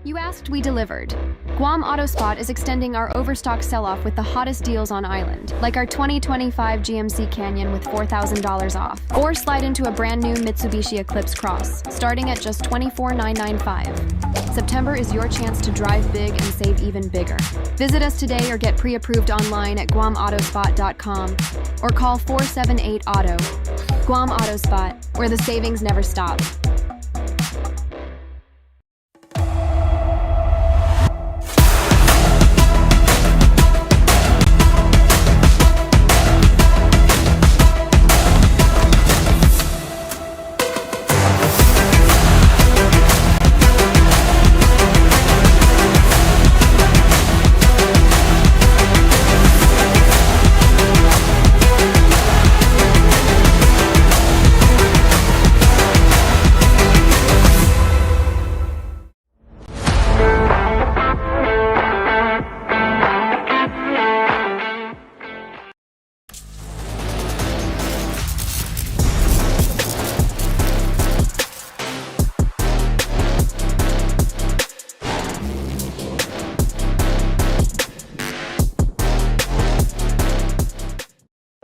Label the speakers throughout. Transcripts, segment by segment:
Speaker 1: You asked, we delivered. Guam AutoSpot is extending our overstock sell-off with the hottest deals on island, like our 2025 GMC Canyon with $4,000 off. Or slide into a brand new Mitsubishi Eclipse Cross, starting at just $24,995. September is your chance to drive big and save even bigger. Visit us today or get pre-approved online at guamautospot.com or call 478-AUTO. Guam AutoSpot, where the savings never stop.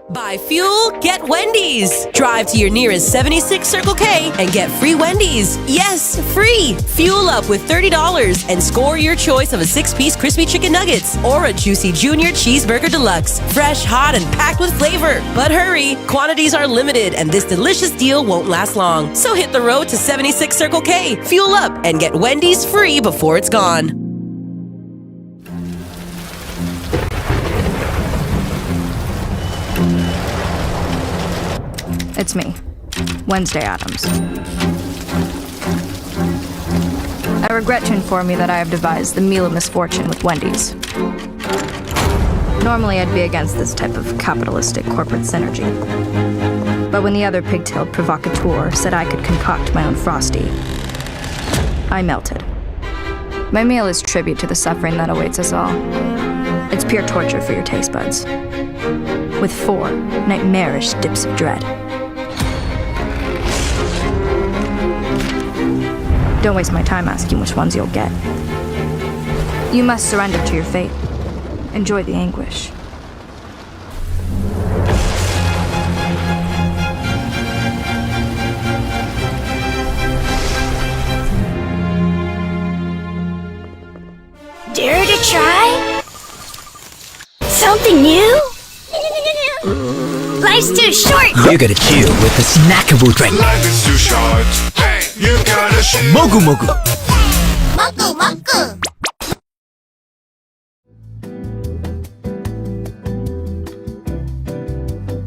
Speaker 2: Buy fuel, get Wendy's. Drive to your nearest 76 Circle K and get free Wendy's. Yes, free. Fuel up with $30 and score your choice of a 6-piece crispy chicken nuggets or a juicy junior cheeseburger deluxe. Fresh, hot, and packed with flavor. But hurry, quantities are limited and this delicious deal won't last long. So hit the road to 76 Circle K, fuel up, and get Wendy's free before it's gone.
Speaker 3: It's me, Wednesday Addams. I regret to inform you that I have devised the meal of misfortune with Wendy's. Normally I'd be against this type of capitalistic corporate synergy. But when the other pigtailed provocateur said I could concoct my own Frosty, I melted. My meal is tribute to the suffering that awaits us all. It's pure torture for your taste buds, with 4 nightmarish dips of dread. Don't waste my time asking which ones you'll get. You must surrender to your fate. Enjoy the anguish.
Speaker 4: Dare to try? Something new? Life's too short!
Speaker 5: You gotta chill with a snackable drink.
Speaker 6: Life is too short. Hey, you gotta chill.
Speaker 5: Mogu Mogu.
Speaker 4: Moku moku!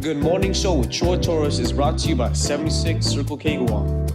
Speaker 7: Good Morning Show with Troy Torres is brought to you by 76 Circle K Guam.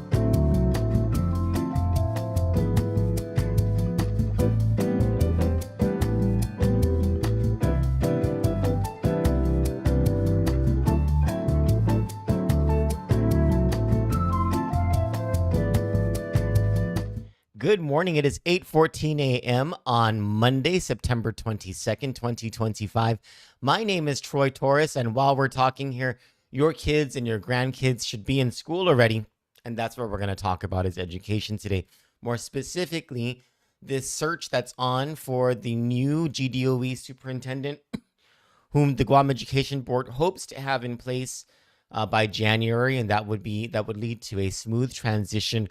Speaker 8: Good morning. It is 8:14 a.m. on Monday, September 22nd, 2025. My name is Troy Torres, and while we're talking here, your kids and your grandkids should be in school already, and that's what we're going to talk about is education today. More specifically, this search that's on for the new GDOE Superintendent, whom the Guam Education Board hopes to have in place by January, and that would lead to a smooth transition,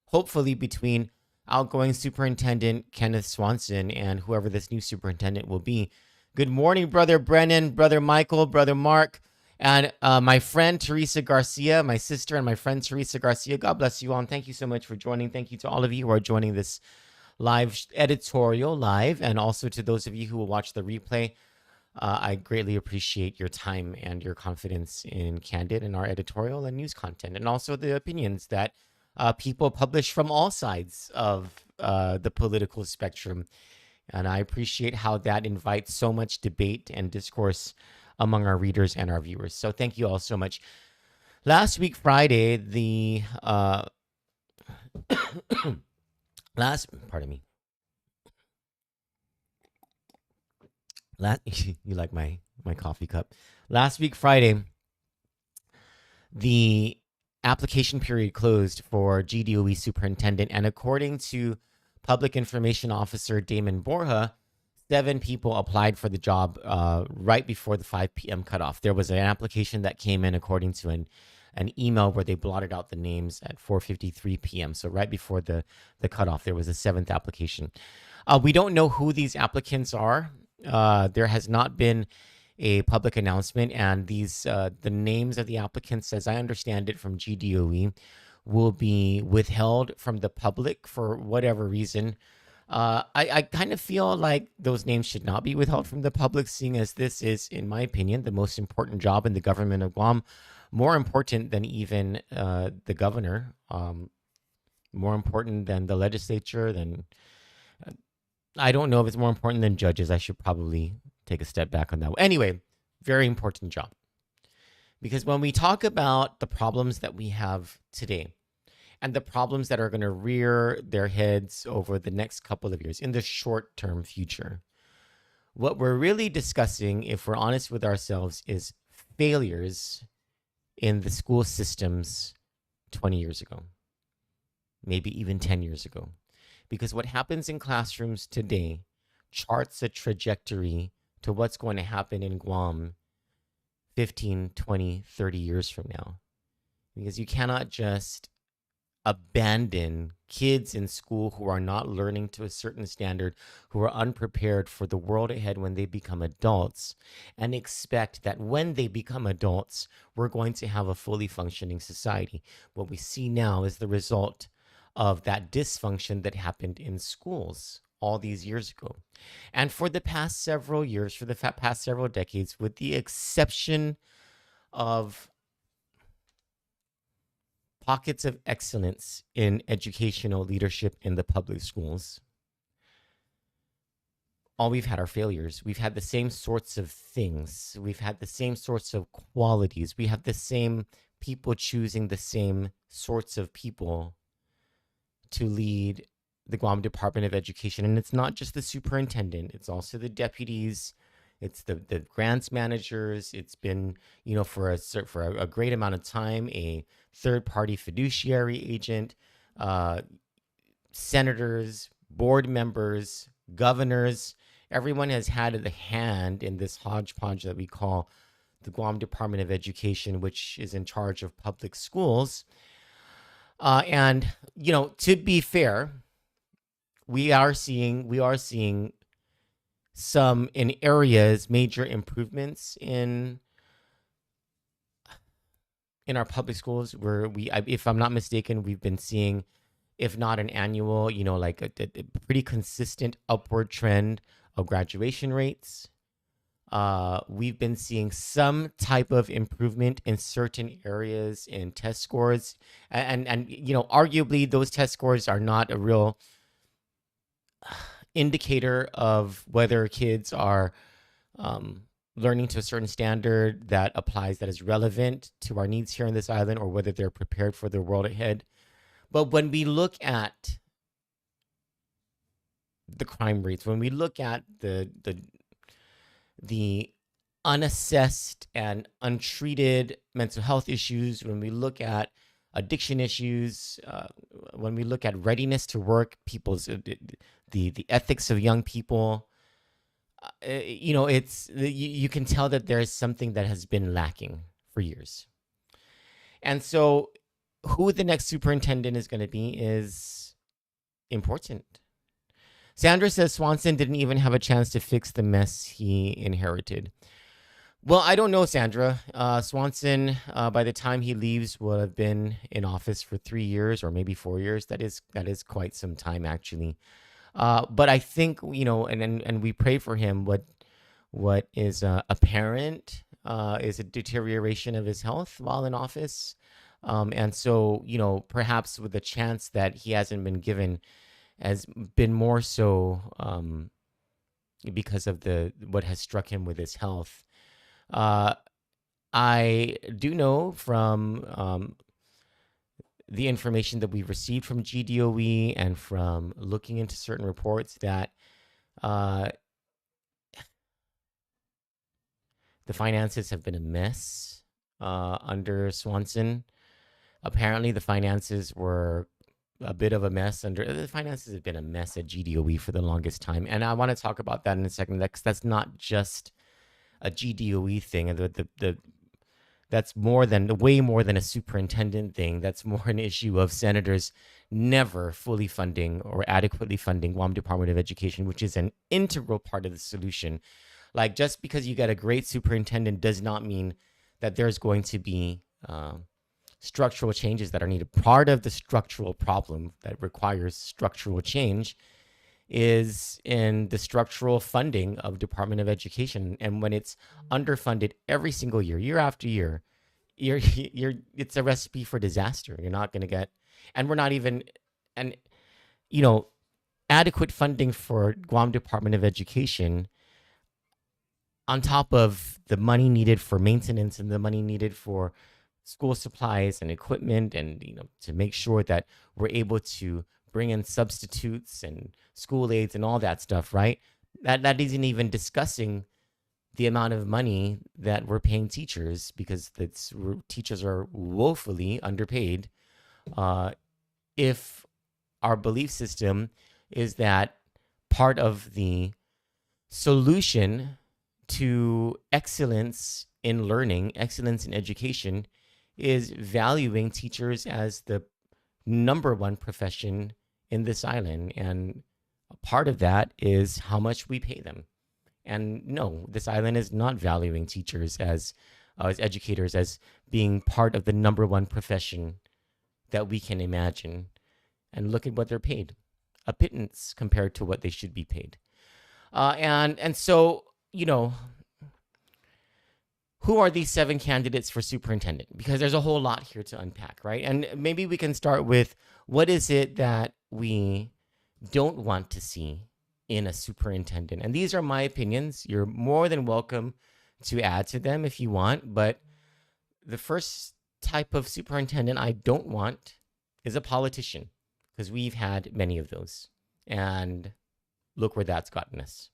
Speaker 8: hopefully between outgoing Superintendent Kenneth Swanson and whoever this new superintendent will be. Good morning, Brother Brennan, Brother Michael, Brother Mark, and my friend Teresa Garcia, my sister and my friend Teresa Garcia. God bless you all, and thank you so much for joining. Thank you to all of you who are joining this live editorial live, and also to those of you who will watch the replay. I greatly appreciate your time and your confidence in Kandit and our editorial and news content, and also the opinions that people publish from all sides of the political spectrum. And I appreciate how that invites so much debate and discourse among our readers and our viewers. So thank you all so much. Last week, Friday, you like my coffee cup. Last week, Friday, the application period closed for GDOE Superintendent, and according to Public Information Officer Damon Borja, 7 people applied for the job right before the 5 p.m. cutoff. There was an application that came in according to an email where they blotted out the names at 4:53 p.m. So right before the cutoff, there was a 7th application. We don't know who these applicants are. There has not been a public announcement, and these the names of the applicants, as I understand it from GDOE, will be withheld from the public for whatever reason. I kind of feel like those names should not be withheld from the public, seeing as this is, in my opinion, the most important job in the government of Guam, more important than even the governor, more important than the legislature, than I don't know if it's more important than judges. I should probably take a step back on that. Anyway, very important job. Because when we talk about the problems that we have today and the problems that are going to rear their heads over the next couple of years in the short-term future, what we're really discussing, if we're honest with ourselves, is failures in the school systems 20 years ago, maybe even 10 years ago. Because what happens in classrooms today charts a trajectory to what's going to happen in Guam 15, 20, 30 years from now. Because you cannot just abandon kids in school who are not learning to a certain standard, who are unprepared for the world ahead when they become adults, and expect that when they become adults, we're going to have a fully functioning society. What we see now is the result of that dysfunction that happened in schools all these years ago. And for the past several years, for the past several decades, with the exception of pockets of excellence in educational leadership in the public schools, all we've had are failures. We've had the same sorts of things. We've had the same sorts of qualities. We have the same people choosing the same sorts of people to lead the Guam Department of Education. And it's not just the superintendent, it's also the deputies, it's the grants managers. It's been, for a great amount of time, a third-party fiduciary agent, senators, board members, governors. Everyone has had a hand in this hodgepodge that we call the Guam Department of Education, which is in charge of public schools. And to be fair, we are seeing some in areas major improvements in our public schools, where if I'm not mistaken, we've been seeing, if not an annual, like a pretty consistent upward trend of graduation rates. We've been seeing some type of improvement in certain areas in test scores, and arguably those test scores are not a real indicator of whether kids are learning to a certain standard that applies, that is relevant to our needs here on this island, or whether they're prepared for the world ahead. But when we look at the crime rates, when we look at the unassessed and untreated mental health issues, when we look at addiction issues, when we look at readiness to work, people's the ethics of young people, you can tell that there is something that has been lacking for years. And so who the next superintendent is going to be is important. Sandra says Swanson didn't even have a chance to fix the mess he inherited. Well, I don't know, Sandra. Swanson, by the time he leaves, will have been in office for 3 years or maybe 4 years. That is quite some time, actually. But I think, and we pray for him. What is apparent is a deterioration of his health while in office. And so, perhaps with the chance that he hasn't been given has been more so because of what has struck him with his health. I do know from the information that we've received from GDOE and from looking into certain reports that the finances have been a mess under Swanson. Apparently, the finances were a bit of a mess under the finances have been a mess at GDOE for the longest time. And I want to talk about that in a second. That's not just a GDOE thing. And that's way more than a superintendent thing. That's more an issue of senators never fully funding or adequately funding Guam Department of Education, which is an integral part of the solution. Like, just because you get a great superintendent does not mean that there's going to be structural changes that are needed. Part of the structural problem that requires structural change is in the structural funding of Department of Education. And when it's underfunded every single year after year, it's a recipe for disaster. You're not going to get, and we're not even, and adequate funding for Guam Department of Education on top of the money needed for maintenance and the money needed for school supplies and equipment, and to make sure that we're able to bring in substitutes and school aids and all that stuff, right? That isn't even discussing the amount of money that we're paying teachers, because teachers are woefully underpaid. If our belief system is that part of the solution to excellence in learning, excellence in education, is valuing teachers as the number one profession in this island. And a part of that is how much we pay them. And no, this island is not valuing teachers as educators as being part of the number one profession that we can imagine. And look at what they're paid. A pittance compared to what they should be paid. And so, who are these 7 candidates for superintendent? Because there's a whole lot here to unpack, right? And maybe we can start with, what is it that we don't want to see in a superintendent? And these are my opinions. You're more than welcome to add to them if you want. But the first type of superintendent I don't want is a politician, because we've had many of those. And look where that's gotten us.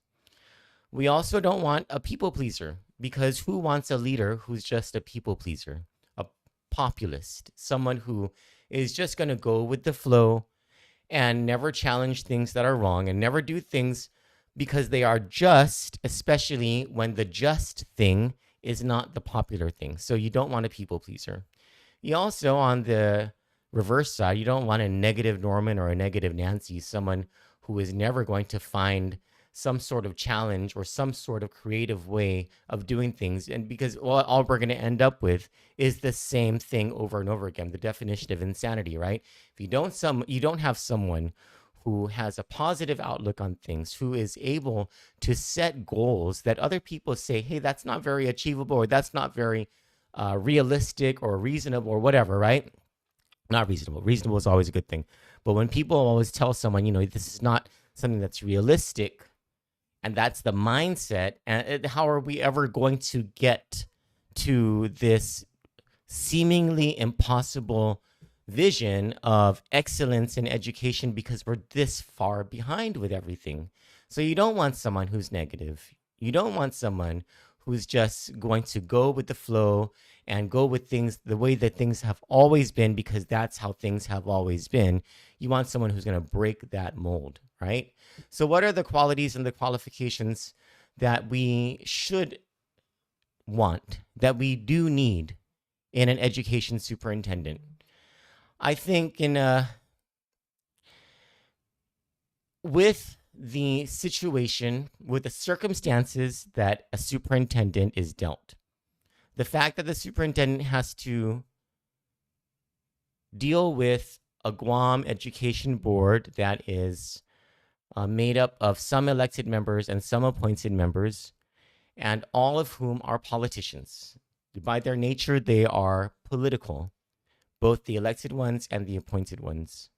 Speaker 8: We also don't want a people pleaser, because who wants a leader who's just a people pleaser, a populist, someone who is just going to go with the flow and never challenge things that are wrong and never do things because they are just, especially when the just thing is not the popular thing. So you don't want a people pleaser. You also, on the reverse side, you don't want a negative Norman or a negative Nancy, someone who is never going to find some sort of challenge or some sort of creative way of doing things. And because all we're going to end up with is the same thing over and over again, the definition of insanity, right? If you don't have someone who has a positive outlook on things, who is able to set goals that other people say, hey, that's not very achievable, or that's not very realistic or reasonable or whatever, right? Not reasonable. Reasonable is always a good thing. But when people always tell someone, this is not something that's realistic, and that's the mindset, and how are we ever going to get to this seemingly impossible vision of excellence in education, because we're this far behind with everything? So you don't want someone who's negative. You don't want someone who's just going to go with the flow and go with things the way that things have always been, because that's how things have always been. You want someone who's going to break that mold, right? So what are the qualities and the qualifications that we should want, that we do need in an education superintendent? I think with the situation, with the circumstances that a superintendent is dealt, the fact that the superintendent has to deal with a Guam Education Board that is made up of some elected members and some appointed members, and all of whom are politicians. By their nature, they are political, both the elected ones and the appointed ones.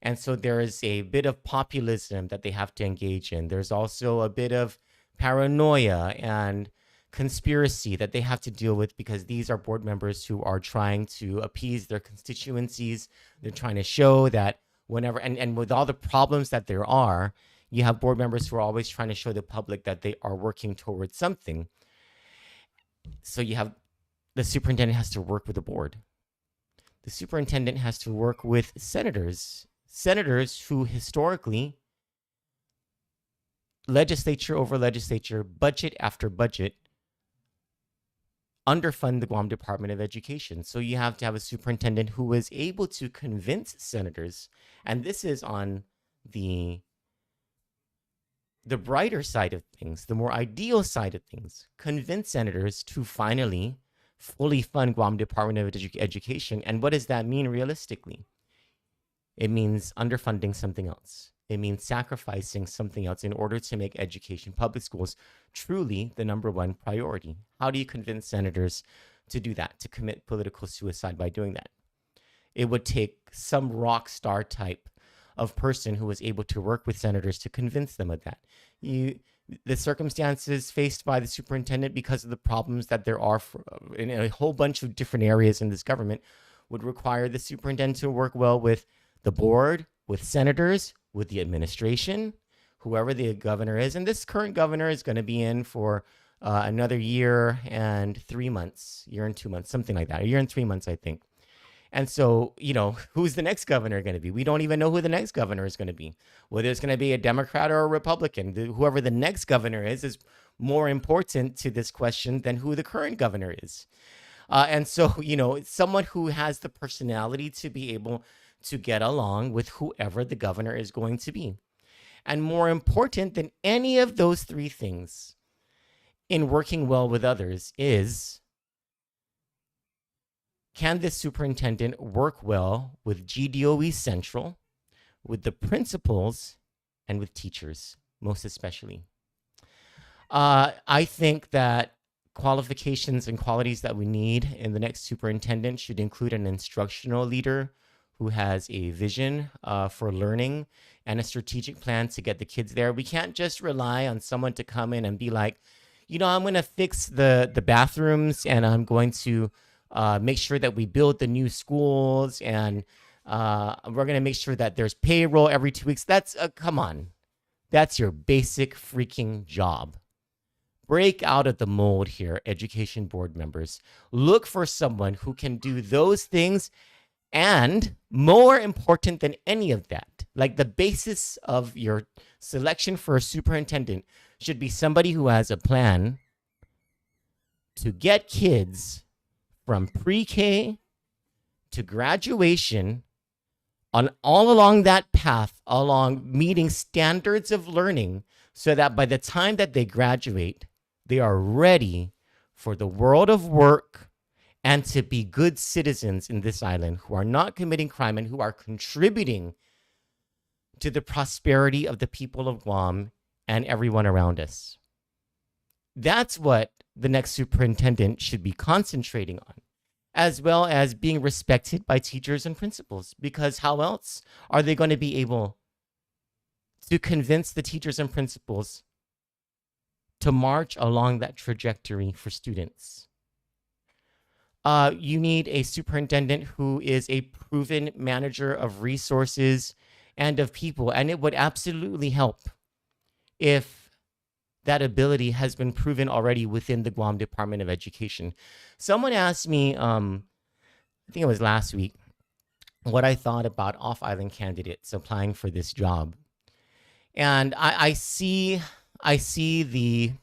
Speaker 8: And so there is a bit of populism that they have to engage in. There's also a bit of paranoia and conspiracy that they have to deal with, because these are board members who are trying to appease their constituencies. They're trying to show that whenever, and with all the problems that there are, you have board members who are always trying to show the public that they are working towards something. So you have the superintendent has to work with the board. the superintendent has to work with senators who historically, legislature over legislature, budget after budget, underfund the Guam Department of Education. So you have to have a superintendent who is able to convince senators, and this is on the brighter side of things, the more ideal side of things, convince senators to finally fully fund Guam Department of Education. And what does that mean realistically? It means underfunding something else. It means sacrificing something else in order to make education, public schools, truly the number one priority. How do you convince senators to do that, to commit political suicide by doing that? It would take some rock star type of person who was able to work with senators to convince them of that. The circumstances faced by the superintendent, because of the problems that there are in a whole bunch of different areas in this government, would require the superintendent to work well with the board, with senators, with the administration, whoever the governor is. And this current governor is going to be in for another year and 3 months, year and 2 months, something like that, a year and 3 months, I think. And so, who's the next governor going to be? We don't even know who the next governor is going to be. Whether it's going to be a Democrat or a Republican. Whoever the next governor is more important to this question than who the current governor is. And so, someone who has the personality to be able to get along with whoever the governor is going to be. And more important than any of those three things in working well with others is, can this superintendent work well with GDOE Central, with the principals, and with teachers, most especially? I think that qualifications and qualities that we need in the next superintendent should include an instructional leader who has a vision for learning and a strategic plan to get the kids there. We can't just rely on someone to come in and be like, I'm going to fix the bathrooms, and I'm going to make sure that we build the new schools, and we're going to make sure that there's payroll every 2 weeks. That's, come on. That's your basic freaking job. Break out of the mold here, education board members. Look for someone who can do those things, and more important than any of that, like the basis of your selection for a superintendent should be somebody who has a plan to get kids from pre-K to graduation, on all along that path, along meeting standards of learning, so that by the time that they graduate, they are ready for the world of work and to be good citizens in this island who are not committing crime and who are contributing to the prosperity of the people of Guam and everyone around us. That's what the next superintendent should be concentrating on, as well as being respected by teachers and principals, because how else are they going to be able to convince the teachers and principals to march along that trajectory for students? You need a superintendent who is a proven manager of resources and of people, and it would absolutely help if that ability has been proven already within the Guam Department of Education. Someone asked me, I think it was last week, what I thought about off-island candidates applying for this job. And I see the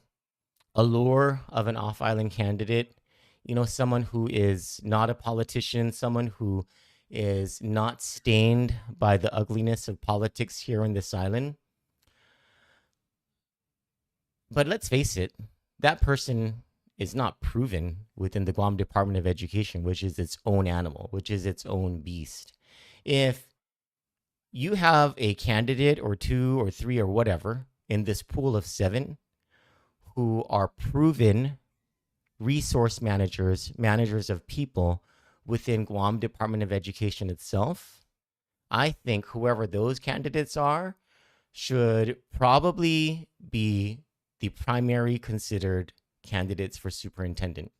Speaker 8: allure of an off-island candidate, someone who is not a politician, someone who is not stained by the ugliness of politics here on this island. But let's face it, that person is not proven within the Guam Department of Education, which is its own animal, which is its own beast. If you have a candidate or two or three or whatever in this pool of 7 who are proven resource managers of people within Guam Department of Education itself, I think whoever those candidates are should probably be the primary considered candidates for superintendent.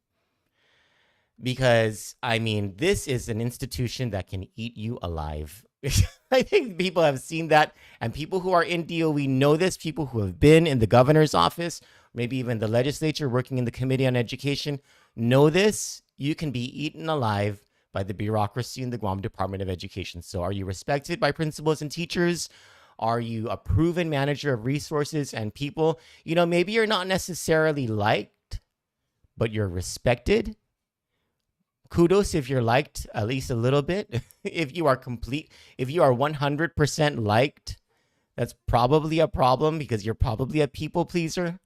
Speaker 8: Because, this is an institution that can eat you alive. I think people have seen that, and people who are in DOE know this, people who have been in the governor's office, maybe even the legislature working in the Committee on Education, know this. You can be eaten alive by the bureaucracy in the Guam Department of Education. So are you respected by principals and teachers? Are you a proven manager of resources and people? You know, maybe you're not necessarily liked, but you're respected. Kudos if you're liked at least a little bit. If you are 100% liked, that's probably a problem because you're probably a people pleaser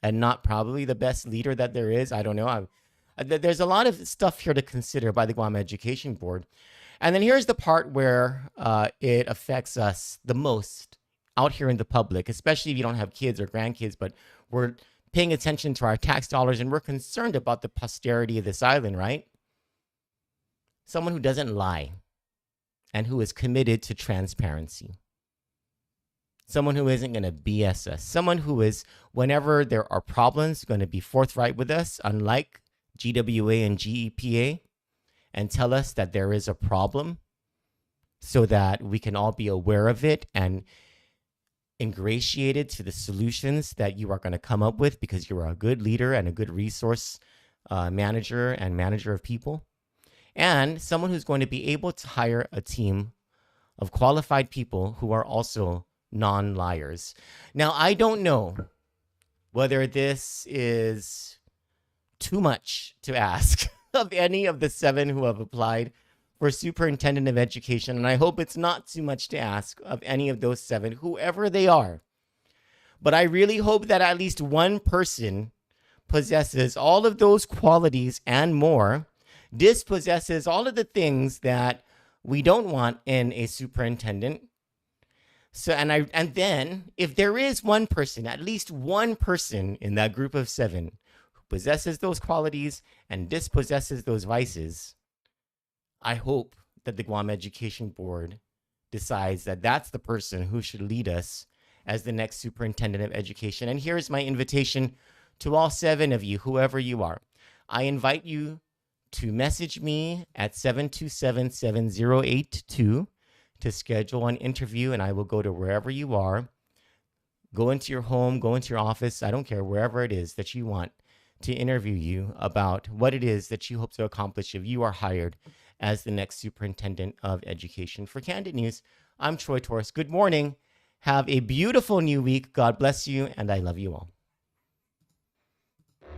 Speaker 8: and not probably the best leader that there is. I don't know. There's a lot of stuff here to consider by the Guam Education Board. And then here's the part where it affects us the most out here in the public, especially if you don't have kids or grandkids, but we're paying attention to our tax dollars and we're concerned about the posterity of this island, right? Someone who doesn't lie and who is committed to transparency. Someone who isn't going to BS us. Someone who is, whenever there are problems, going to be forthright with us, unlike GWA and GEPA, and tell us that there is a problem so that we can all be aware of it and ingratiated to the solutions that you are going to come up with because you are a good leader and a good resource manager and manager of people. And someone who's going to be able to hire a team of qualified people who are also non-liars. Now, I don't know whether this is too much to ask of any of the 7 who have applied for Superintendent of Education, and I hope it's not too much to ask of any of those 7, whoever they are. But I really hope that at least one person possesses all of those qualities and more, dispossesses all of the things that we don't want in a superintendent. So, and then if there is one person, at least one person in that group of 7 who possesses those qualities and dispossesses those vices, I hope that the Guam Education Board decides that that's the person who should lead us as the next superintendent of education. And here's my invitation to all 7 of you, whoever you are. I invite you to message me at 727-7082 to schedule an interview, and I will go to wherever you are, go into your home, go into your office, I don't care, wherever it is that you want to interview you about what it is that you hope to accomplish if you are hired as the next superintendent of education. For Kandit News, I'm Troy Torres. Good morning. Have a beautiful new week. God bless you, and I love you all.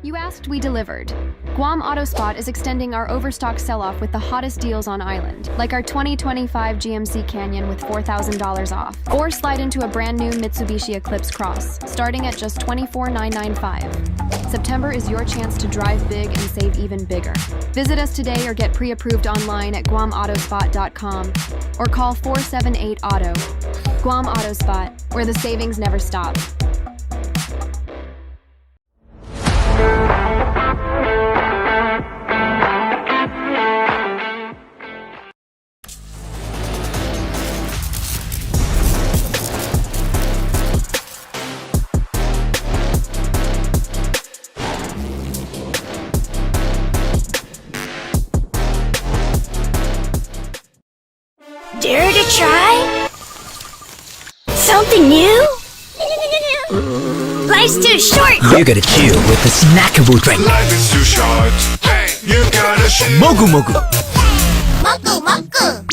Speaker 1: You asked, we delivered. Guam Autospot is extending our overstock sell-off with the hottest deals on island, like our 2025 GMC Canyon with $4,000 off. Or slide into a brand new Mitsubishi Eclipse Cross, starting at just $24,995. September is your chance to drive big and save even bigger. Visit us today or get pre-approved online at guamautospot.com or call 478-AUTO. Guam Autospot, where the savings never stop.
Speaker 4: Dare to try? Something new? Life's too short!
Speaker 5: You gotta chill with a snackable drink.
Speaker 6: Life is too short. Hey, you gotta shit.
Speaker 5: Mogu Mogu.
Speaker 4: Maku maku!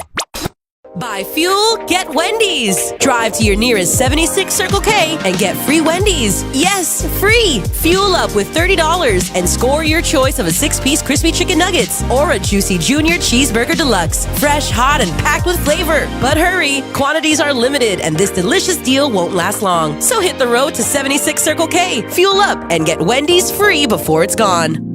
Speaker 2: Buy fuel, get Wendy's. Drive to your nearest 76 Circle K and get free Wendy's. Yes, free. Fuel up with $30 and score your choice of a 6-piece crispy chicken nuggets or a juicy junior cheeseburger deluxe. Fresh, hot, and packed with flavor. But hurry, quantities are limited and this delicious deal won't last long. So hit the road to 76 Circle K, fuel up, and get Wendy's free before it's gone.